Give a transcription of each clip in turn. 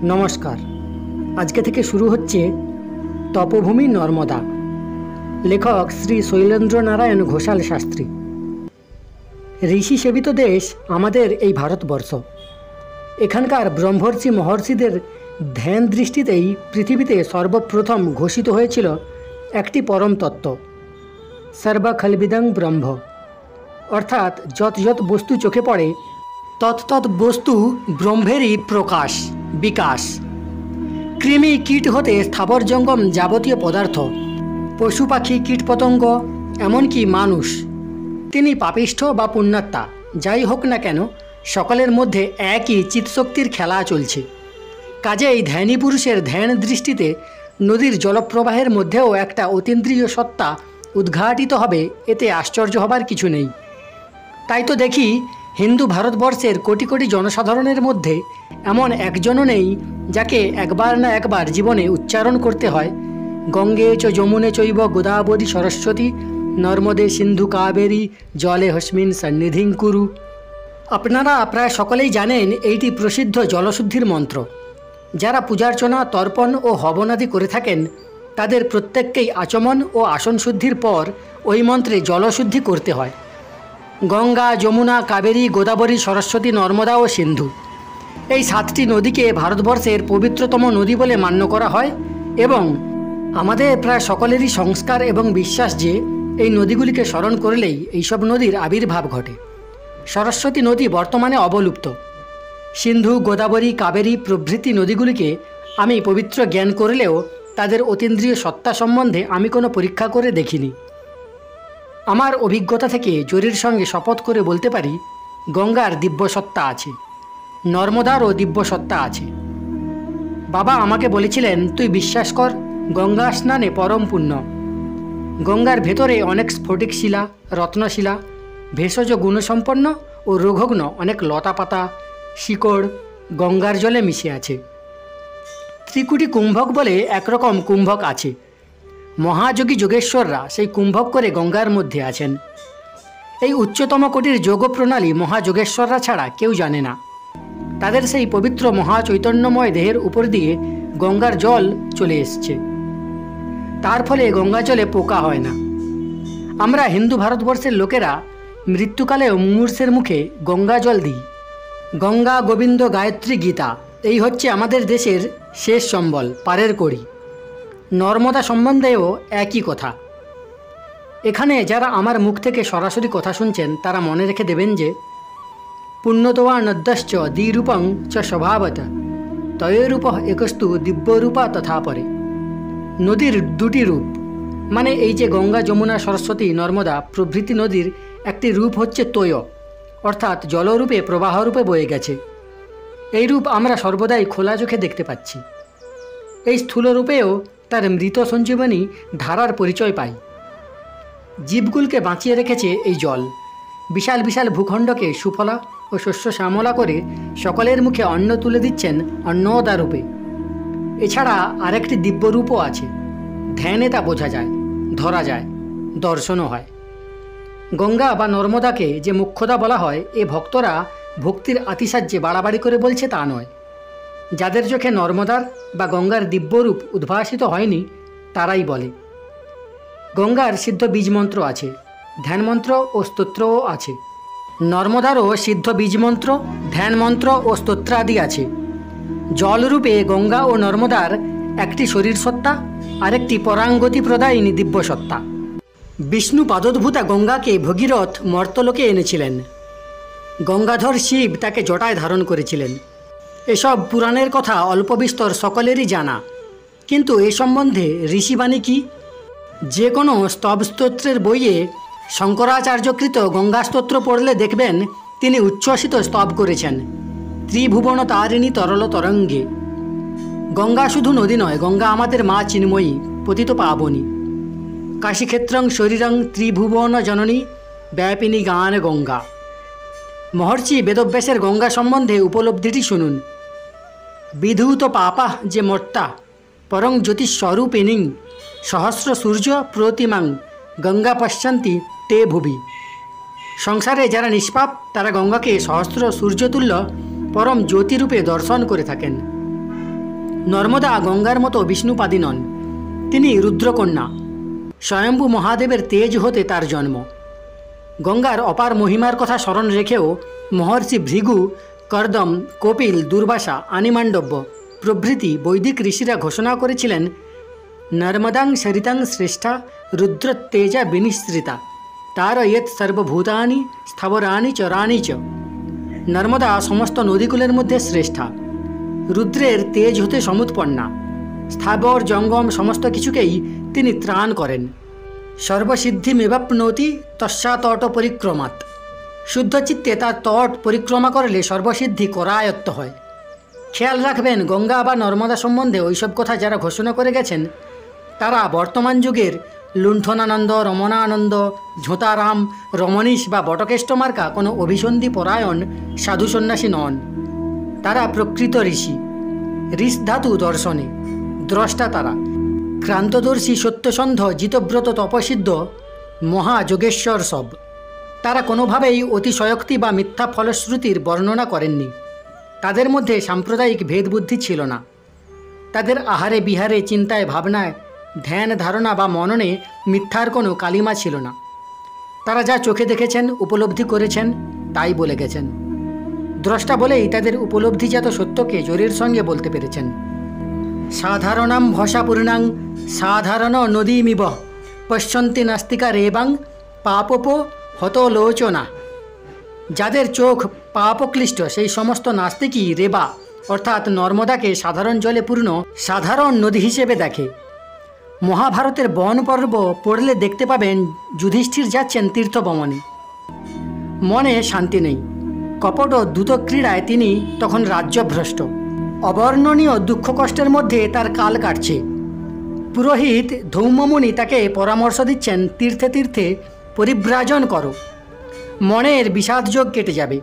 নমস্কার। আজকে থেকে শুরু হচ্ছে তপভূমি নর্মদা। লেখক শ্রী শৈলেন্দ্রনারায়ণ ঘোষাল শাস্ত্রী। ঋষি সেবিত দেশ আমাদের এই ভারতবর্ষ। এখানকার ব্রহ্মর্ষি মহর্ষিদের ধ্যান দৃষ্টিতেই পৃথিবীতে সর্বপ্রথম ঘোষিত হয়েছিল একটি পরম তত্ত্ব, সর্বখলবিদং ব্রহ্ম। অর্থাৎ যত যত বস্তু চোখে পড়ে তৎ বস্তু ব্রহ্মেরই প্রকাশ, বিকাশ। কৃমি কীট হতে স্থাবর জঙ্গম যাবতীয় পদার্থ, পশু পাখি কীটপতঙ্গ, এমনকি মানুষ, তিনি পাপিষ্ঠ বা পুণ্যাত্মা যাই হোক না কেন, সকলের মধ্যে একই চিৎশক্তির খেলা চলছে। কাজেই ধ্যানী পুরুষের ধ্যান দৃষ্টিতে নদীর জলপ্রবাহের মধ্যেও একটা অতীন্দ্রিয় সত্তা উদ্ঘাটিত হবে, এতে আশ্চর্য হবার কিছু নেই। তাই তো দেখি হিন্দু ভারতবর্ষের কোটি কোটি জনসাধারণের মধ্যে এমন একজনও নেই যাকে একবার না একবার জীবনে উচ্চারণ করতে হয়, গঙ্গে চ যমুনে চৈব গোদাবরী সরস্বতী নর্মদে সিন্ধু কাবেরী জলে হস্মিন সন্নিধিং কুরু। আপনারা প্রায় সকলেই জানেন এইটি প্রসিদ্ধ জলশুদ্ধির মন্ত্র। যারা পূজার্চনা, তর্পণ ও হবনাদি করে থাকেন তাদের প্রত্যেককেই আচমন ও আসন শুদ্ধির পর ওই মন্ত্রে জলশুদ্ধি করতে হয়। গঙ্গা, যমুনা, কাবেরী, গোদাবরী, সরস্বতী, নর্মদা ও সিন্ধু, এই 7টি নদীকে ভারতবর্ষের পবিত্রতম নদী বলে মান্য করা হয় এবং আমাদের প্রায় সকলেরই সংস্কার এবং বিশ্বাস যে এই নদীগুলিকে স্মরণ করলেই এইসব নদীর আবির্ভাব ঘটে। সরস্বতী নদী বর্তমানে অবলুপ্ত। সিন্ধু, গোদাবরী, কাবেরী প্রভৃতি নদীগুলিকে আমি পবিত্র জ্ঞান করলেও তাদের অতীন্দ্রিয় সত্তা সম্বন্ধে আমি কোনো পরীক্ষা করে দেখিনি। আমার অভিজ্ঞতা থেকে জোরের সঙ্গে শপথ করে বলতে পারি, গঙ্গার দিব্য সত্তা আছে, নর্মদারও দিব্য সত্তা আছে। বাবা আমাকে বলেছিলেন, তুই বিশ্বাস কর, গঙ্গা স্নানে পরম পুণ্য। গঙ্গার ভেতরে অনেক স্ফটিক শিলা, রত্নশিলা, ভেষজ গুণসম্পন্ন ও রোগঘ্ন অনেক লতাপাতা, শিকড় গঙ্গার জলে মিশে আছে। ত্রিকুটি কুম্ভক বলে একরকম কুম্ভক আছে। মহাযোগী যোগেশ্বররা সেই কুম্ভক করে গঙ্গার মধ্যে আছেন। এই উচ্চতম কোটির যোগ প্রণালী মহাযোগেশ্বররা ছাড়া কেউ জানে না। তাদের সেই পবিত্র মহাচৈতন্যময় দেহের উপর দিয়ে গঙ্গার জল চলে এসছে। তার ফলে গঙ্গা জলে পোকা হয় না। আমরা হিন্দু ভারতবর্ষের লোকেরা মৃত্যুকালেও মুমূর্ষের মুখে গঙ্গা জল দিই। গঙ্গা, গোবিন্দ, গায়ত্রী, গীতা, এই হচ্ছে আমাদের দেশের শেষ সম্বল, পারের কড়ি। নর্মদা সম্বন্ধেও একই কথা। এখানে যারা আমার মুখ থেকে সরাসরি কথা শুনছেন তারা মনে রেখে দেবেন যে পুণ্যতোয়া নদ্যশ্চ দ্বিরূপং চ স্বভাবত তয়োরূপ একস্তু দিব্যরূপা তথা পরে। নদীর দুটি রূপ, মানে এই যে গঙ্গা, যমুনা, সরস্বতী, নর্মদা প্রভৃতি নদীর একটি রূপ হচ্ছে তয়, অর্থাৎ জলরূপে প্রবাহরূপে বয়ে গেছে। এই রূপ আমরা সর্বদাই খোলা চোখে দেখতে পাচ্ছি। এই স্থূলরূপেও তার মৃত সঞ্জীবনী ধারার পরিচয় পাই। জীবগুলোকে বাঁচিয়ে রেখেছে এই জল। বিশাল বিশাল ভূখণ্ডকে সুফলা ও শস্য শ্যামলা করে সকলের মুখে অন্ন তুলে দিচ্ছেন অন্নদা রূপে। এছাড়া আরেকটি দিব্যরূপও আছে। ধ্যানে তা বোঝা যায়, ধরা যায়, দর্শনও হয়। গঙ্গা বা নর্মদাকে যে মুখ্যদা বলা হয়, এ ভক্তরা ভক্তির আতিশয্যে বাড়াবাড়ি করে বলছে তা নয়। যাদের চোখে নর্মদার বা গঙ্গার দিব্যরূপ উদ্ভাসিত হয়নি তারাই বলে। গঙ্গার সিদ্ধ বীজমন্ত্র আছে, ধ্যানমন্ত্র ও স্তোত্রও আছে। নর্মদারও সিদ্ধ বীজমন্ত্র, ধ্যানমন্ত্র ও স্তোত্রাদি আছে। জলরূপে গঙ্গা ও নর্মদার একটি শরীর সত্তা, আরেকটি পরাঙ্গতি প্রদায়িনী দিব্য সত্তা। বিষ্ণু পাদোদ্ভূতা গঙ্গাকে ভগীরথ মর্তলোকে এনেছিলেন। গঙ্গাধর শিব তাকে জটায় ধারণ করেছিলেন। এসব পুরাণের কথা অল্প বিস্তর সকলেরই জানা, কিন্তু এ সম্বন্ধে ঋষিবাণী কি? যে কোনো স্তবস্তোত্রের বইয়ে শঙ্করাচার্যকৃত গঙ্গাস্তোত্র পড়লে দেখবেন তিনি উচ্ছ্বসিত স্তব করেছেন, ত্রিভুবন তারিণী তরল তরঙ্গে। গঙ্গা শুধু নদী নয়, গঙ্গা আমাদের মা চিন্ময়ী, পতিত পাবনী। কাশীক্ষেত্রং শরীরং ত্রিভুবন জননী ব্যাপিনী গান গঙ্গা। মহর্ষি বেদব্যাসের গঙ্গা সম্বন্ধে উপলব্ধিটি শুনুন। বিধূত পাপা যে মর্তা পরং জ্যোতিস্বরূপিণী সহস্র সূর্য প্রতিমাং গঙ্গা পশ্যন্তি তে ভুবি। সংসারে যারা নিষ্পাপ তারা গঙ্গাকে সহস্র সূর্যতুল্য পরম জ্যোতিরূপে দর্শন করে থাকেন। নর্মদা গঙ্গার মতো বিষ্ণুপাদী নন, তিনি রুদ্রকন্যা। স্বয়ম্ভু মহাদেবের তেজ হতে তার জন্ম। গঙ্গার অপার মহিমার কথা স্মরণ রেখেও মহর্ষি ভৃগু, কর্দম, কপিল, দুর্বাসা, আনিমান্ডব্য প্রভৃতি বৈদিক ঋষিরা ঘোষণা করেছিলেন, নর্মদাং সরিতাং শ্রেষ্ঠা রুদ্রতেজা বিনিশ্রিতা তারয়েৎ সর্বভূতানি স্থাবরানি চরানি চ। নর্মদা সমস্ত নদীগুলোর মধ্যে শ্রেষ্ঠা, রুদ্রের তেজ হতে সমুৎপন্না, স্থাবর জঙ্গম সমস্ত কিছুকেই তিনি ত্রাণ করেন। সর্বসিদ্ধিমেবাপ্নোতি তস্যা তট পরিক্রমাৎ। শুদ্ধ চিত্তে তার তট পরিক্রমা করলে সর্বসিদ্ধি করায়ত্ত হয়। খেয়াল রাখবেন, গঙ্গা বা নর্মদা সম্বন্ধে ওইসব কথা যারা ঘোষণা করে গেছেন তারা বর্তমান যুগের লুণ্ঠনানন্দ, রমণানন্দ, ঝোঁতারাম, রমণীশ বা বটকেষ্ট মার্কা কোনো অভিসন্ধি পরায়ণ সাধু সন্ন্যাসী নন। তারা প্রকৃত ঋষি, ঋষ ধাতু দর্শনে দ্রষ্টা। তারা ক্রান্তদর্শী, সত্যসন্ধ, জিতব্রত, তপসিদ্ধ মহাযোগেশ্বর সব। তারা কোনোভাবেই অতিশয়োক্তি বা মিথ্যা ফলশ্রুতির বর্ণনা করেননি। তাদের মধ্যে সাম্প্রদায়িক ভেদবুদ্ধি ছিল না। তাদের আহারে বিহারে, চিন্তায় ভাবনায়, ধ্যান ধারণা বা মননে মিথ্যার কোনো কালিমা ছিল না। তারা যা চোখে দেখেছেন, উপলব্ধি করেছেন, তাই বলে গেছেন। দ্রষ্টা বলেই তাদের উপলব্ধিজাত সত্যকে জোরের সঙ্গে বলতে পেরেছেন। সাধারণাম ভসাপূর্ণাং সাধারণ নদীমিব পশ্যন্তি নাস্তিকা রেবাং পাপোপ হতলোচনা। যাদের চোখ পাপক্লিষ্ট সেই সমস্ত নাস্তিকই রেবা অর্থাৎ নর্মদাকে সাধারণ জলে পূর্ণ সাধারণ নদী হিসেবে দেখে। মহাভারতের বন পর্ব পড়লে দেখতে পাবেন যুধিষ্ঠির যাচ্ছেন তীর্থভ্রমণে। মনে শান্তি নেই, কপট ও দ্রুত ক্রীড়ায় তিনি তখন রাজ্যভ্রষ্ট। অবর্ণনীয় দুঃখ কষ্টের মধ্যে তার কাল কাটছে। পুরোহিত ধৌম্যমুনি তাকে পরামর্শ দিচ্ছেন, তীর্থে তীর্থে পরিব্রাজন করো, মনের বিষাদযোগ কেটে যাবে,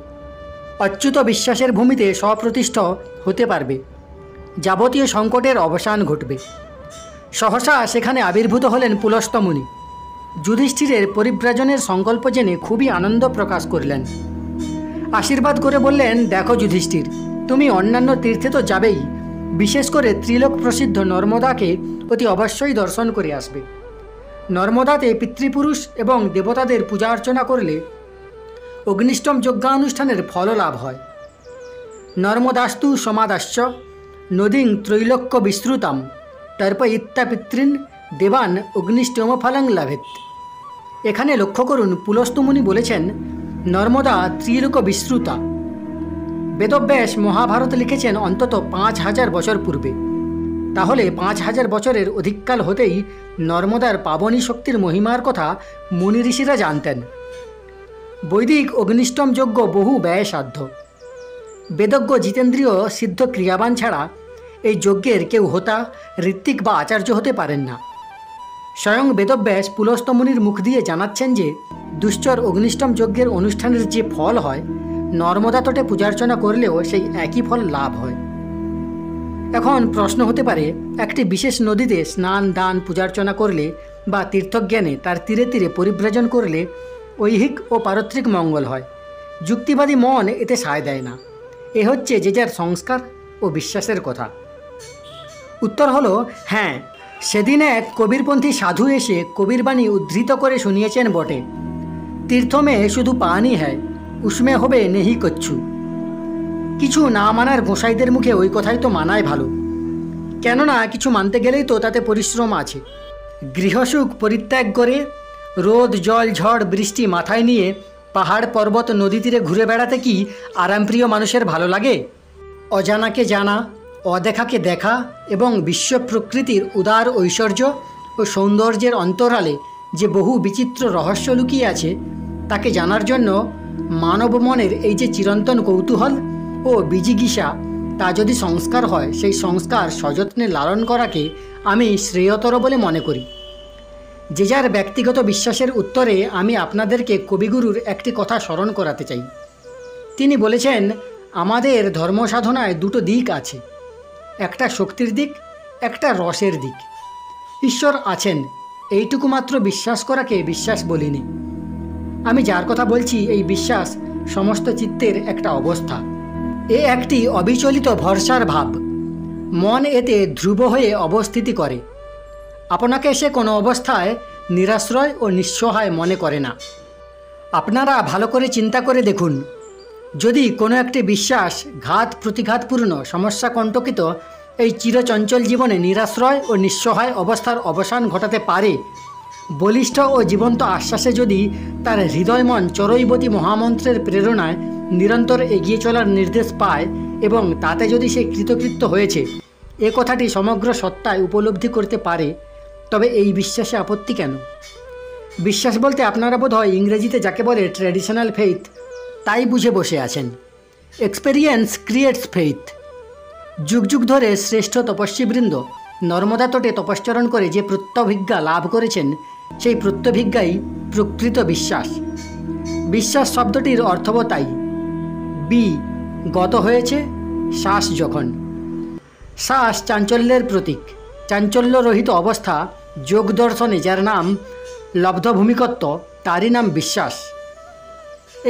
অচ্যুত বিশ্বাসের ভূমিতে স্বপ্রতিষ্ঠ হতে পারবে, যাবতীয় সংকটের অবসান ঘটবে। সহসা সেখানে আবির্ভূত হলেন পুলস্ত্য মুনি। যুধিষ্ঠিরের পরিব্রাজনের সংকল্প জেনে খুবই আনন্দ প্রকাশ করলেন। আশীর্বাদ করে বললেন, দেখো যুধিষ্ঠির, তুমি অন্যান্য তীর্থে তো যাবেই, বিশেষ করে ত্রিলোক প্রসিদ্ধ নর্মদাকে অতি অবশ্যই দর্শন করে আসবে। নর্মদাতে পিতৃপুরুষ এবং দেবতাদের পূজা অর্চনা করলে অগ্নিষ্টম যজ্ঞানুষ্ঠানের ফল লাভ হয়। নর্মদাস্তু সমাদাশ্চ নদীং ত্রৈলোক্য বিস্তৃতাম তর্পয়িত্তা পিতৃন দেবান অগ্নিষ্টম ফলং লাভেত। এখানে লক্ষ্য করুন, পুলস্ত্য মুনি বলেছেন নর্মদা ত্রিলোক বিস্তৃতা। বেদব্যাস মহাভারত লিখেছেন অন্তত 5000 বছর পূর্বে। তাহলে 5000 বছরের অধিককাল হতেই নর্মদার পাবনী শক্তির মহিমার কথা মুনি ঋষিরা জানতেন। বৈদিক অগ্নিষ্টম যজ্ঞ বহু ব্যয়সাধ্য। বেদজ্ঞ, জিতেন্দ্রীয়, সিদ্ধ, ক্রিয়াবান ছাড়া এই যজ্ঞের কেউ হোতা, ঋত্বিক বা আচার্য হতে পারেন না। স্বয়ং বেদব্যাস পুলস্ত্য মুনির মুখ দিয়ে জানাচ্ছেন যে দুশ্চর অগ্নিষ্টম যজ্ঞের অনুষ্ঠানের যে ফল হয়, নর্মদা তটে পূজার্চনা করলেও সেই একই ফল লাভ হয়। এখন প্রশ্ন হতে পারে, একটি বিশেষ নদীতে স্নান, দান, পূজার্চনা করলে বা তীর্থজ্ঞানে তার তীরে তীরে পরিব্রাজন করলে ঐহিক ও পারত্রিক মঙ্গল হয়। যুক্তিবাদী মন এতে সায় দেয় না। এ হচ্ছে যে যার সংস্কার ও বিশ্বাসের কথা। উত্তর হলো হ্যাঁ, সেদিন এক কবিরপন্থী সাধু এসে কবির বাণী উদ্ধৃত করে শুনিয়েছেন বটে, তীর্থমে শুধু পানি হ্যায় উষ্মে হবে নেহি কচ্ছু। কিছু না মানার গোসাইদের মুখে ওই কথাই তো মানায় ভালো, কেননা কিছু মানতে গেলেই তো তাতে পরিশ্রম আছে। গৃহসুখ পরিত্যাগ করে রোদ, জল, ঝড়, বৃষ্টি মাথায় নিয়ে পাহাড়, পর্বত, নদী তীরে ঘুরে বেড়াতে কি আরামপ্রিয় মানুষের ভালো লাগে? অজানাকে জানা, অদেখাকে দেখা এবং বিশ্ব প্রকৃতির উদার ঐশ্বর্য ও সৌন্দর্যের অন্তরালে যে বহু বিচিত্র রহস্য লুকিয়ে আছে তাকে জানার জন্য মানব মনের এই যে চিরন্তন কৌতূহল ও বিজিগীষা, তা যদি সংস্কার হয়, সেই সংস্কার সযত্নে লালন করাকে আমি শ্রেয়তর বলে মনে করি। যে যার ব্যক্তিগত বিশ্বাসের উত্তরে আমি আপনাদেরকে কবিগুরুর একটি কথা স্মরণ করাতে চাই। তিনি বলেছেন, আমাদের ধর্মসাধনায় দুটো দিক আছে, একটা শক্তির দিক, একটা রসের দিক। ঈশ্বর আছেন এইটুকু মাত্র বিশ্বাস করাকে বিশ্বাস বলিনি। আমি যার কথা বলছি এই বিশ্বাস সমস্ত চিত্তের একটা অবস্থা। এ একটি অবিচলিত ভরসার ভাব। মন এতে ধ্রুব হয়ে অবস্থিতি করে। আপনাকে সে কোনো অবস্থায় নিরাশ্রয় ও নিঃসহায় মনে করে না। আপনারা ভালো করে চিন্তা করে দেখুন, যদি কোনো একটি বিশ্বাস ঘাত প্রতিঘাতপূর্ণ সমস্যা কণ্টকিত এই চিরচঞ্চল জীবনে নিরাশ্রয় ও নিঃসহায় অবস্থার অবসান ঘটাতে পারে, বলিষ্ঠ ও জীবন্ত আশ্বাসে যদি তার হৃদয়মন চরৈবতী মহামন্ত্রের প্রেরণায় নিরন্তর এগিয়ে চলার নির্দেশ পায় এবং তাতে যদি সে কৃতকৃত্য হয়েছে এ কথাটি সমগ্র সত্তায় উপলব্ধি করতে পারে, তবে এই বিশ্বাসে আপত্তি কেন? বিশ্বাস বলতে আপনারা বোধহয় ইংরেজিতে যাকে বলে ট্র্যাডিশনাল ফেইথ তাই বুঝে বসে আছেন। Experience creates faith. যুগ যুগ ধরে শ্রেষ্ঠ তপস্বীবৃন্দ নর্মদা তটে তপশ্চরণ করে যে প্রত্যভিজ্ঞা লাভ করেছেন, সেই প্রত্যভিজ্ঞাই প্রকৃত বিশ্বাস। বিশ্বাস শব্দটির অর্থও তাই। বি গত হয়েছে শ্বাস যখন। শ্বাস চাঞ্চল্যের প্রতীক। চাঞ্চল্যরহিত অবস্থা যোগ দর্শনে যার নাম লব্ধভূমিকত্ব, তারই নাম বিশ্বাস।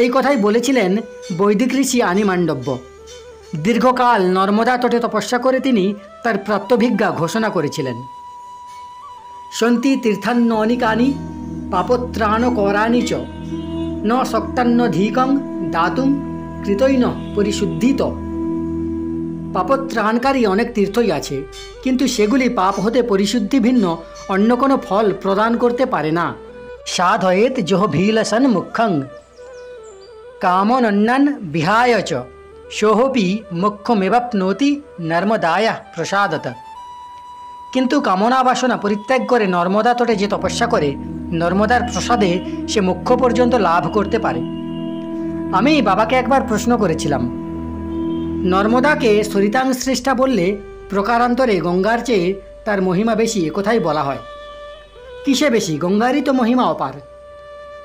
এই কথাই বলেছিলেন বৈদিক ঋষি আনিমান্ডব্য। দীর্ঘকাল নর্মদা তটে তপস্যা করে তিনি তার প্রাত্যভিজ্ঞা ঘোষণা করেছিলেন। সন্তি তীর্থান্ন অনিকানি পাপত্রাণকরানি চ ন শক্তান্নধিকং দাতুম কৃতৈন পরিশুদ্ধিত। পাপত্রাণকারী অনেক তীর্থই আছে, কিন্তু সেগুলি পাপ হতে পরিশুদ্ধি ভিন্ন অন্য কোনো ফল প্রদান করতে পারে না। সাধয়েত জহ ভীলসন মুখ্যং কামনন্নান বিহায় চ সোহপি মোক্ষমেবাপ্নোতি নর্মদায়া প্রসাদত। কিন্তু কামনা বাসনা পরিত্যাগ করে নর্মদা তটে যে তপস্যা করে, নর্মদার প্রসাদে সে মোক্ষ পর্যন্ত লাভ করতে পারে। আমি বাবাকে একবার প্রশ্ন করেছিলাম, নর্মদাকে সরিতাংশ্রেষ্ঠা বললে প্রকারান্তরে গঙ্গার চেয়ে তার মহিমা বেশি, একথাই বলা হয়। কিসে বেশি? গঙ্গারই তো মহিমা অপার।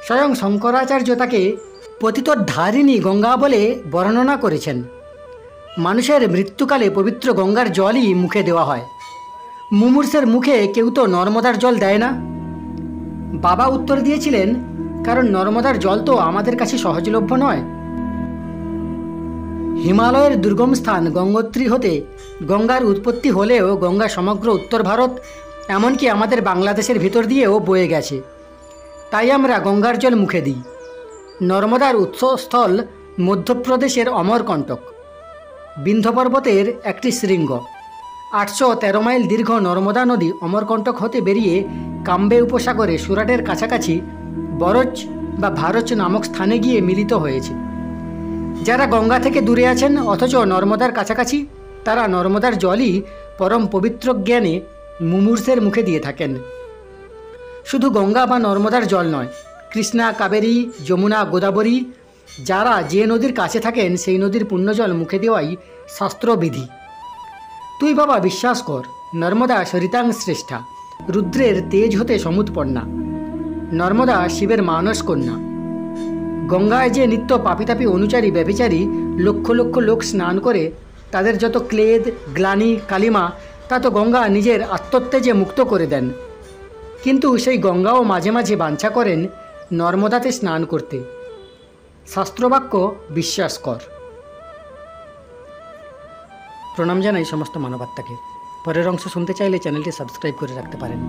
স্বয়ং শঙ্করাচার্য তাকে পতিতোদ্ধারিণী গঙ্গা বলে বর্ণনা করেছেন। মানুষের মৃত্যুকালে পবিত্র গঙ্গার জলই মুখে দেওয়া হয়। মুমূর্ষের মুখে কেউ তো নর্মদার জল দেয় না। বাবা উত্তর দিয়েছিলেন, কারণ নর্মদার জল তো আমাদের কাছে সহজলভ্য নয়। হিমালয়ের দুর্গম স্থান গঙ্গোত্রী হতে গঙ্গার উৎপত্তি হলেও গঙ্গা সমগ্র উত্তর ভারত, এমনকি আমাদের বাংলাদেশের ভিতর দিয়েও বয়ে গেছে। তাই আমরা গঙ্গার জল মুখে দিই। নর্মদার উৎসস্থল মধ্যপ্রদেশের অমরকণ্টক, বিন্ধ্য পর্বতের একটি শৃঙ্গ। 813 মাইল দীর্ঘ নর্মদা নদী অমরকণ্টক হতে বেরিয়ে কাম্বে উপসাগরে সুরাটের কাছাকাছি বরজ বা ভারজ নামক স্থানে গিয়ে মিলিত হয়েছে। যারা গঙ্গা থেকে দূরে আছেন অথচ নর্মদার কাছাকাছি, তারা নর্মদার জলই পরম পবিত্র জ্ঞানে মুমূর্ষের মুখে দিয়ে থাকেন। শুধু গঙ্গা বা নর্মদার জল নয়, কৃষ্ণা, কাবেরী, যমুনা, গোদাবরী, যারা যে নদীর কাছে থাকেন সেই নদীর পুণ্যজল মুখে দেওয়াই শাস্ত্রবিধি। তুই বাবা বিশ্বাস কর, নর্মদা সরিতাং শ্রেষ্ঠা, রুদ্রের তেজ হতে সমুৎপন্না। নর্মদা শিবের মানস কন্যা। গঙ্গায় যে নিত্য পাপিতাপি অনুচারী ব্যভিচারী লক্ষ লক্ষ লোক স্নান করে, তাদের যত ক্লেদ, গ্লানি, কালিমা তা তো গঙ্গা নিজের আত্মত্যাজে মুক্ত করে দেন। কিন্তু সেই গঙ্গাও মাঝে মাঝে বাঞ্ছা করেন নর্মদাতে স্নান করতে। শাস্ত্রবাক্য বিশ্বাস কর। প্রণাম জানাই সমস্ত মানবাত্মাকে। পরের অংশ শুনতে চাইলে চ্যানেলটি সাবস্ক্রাইব করে রাখতে পারেন।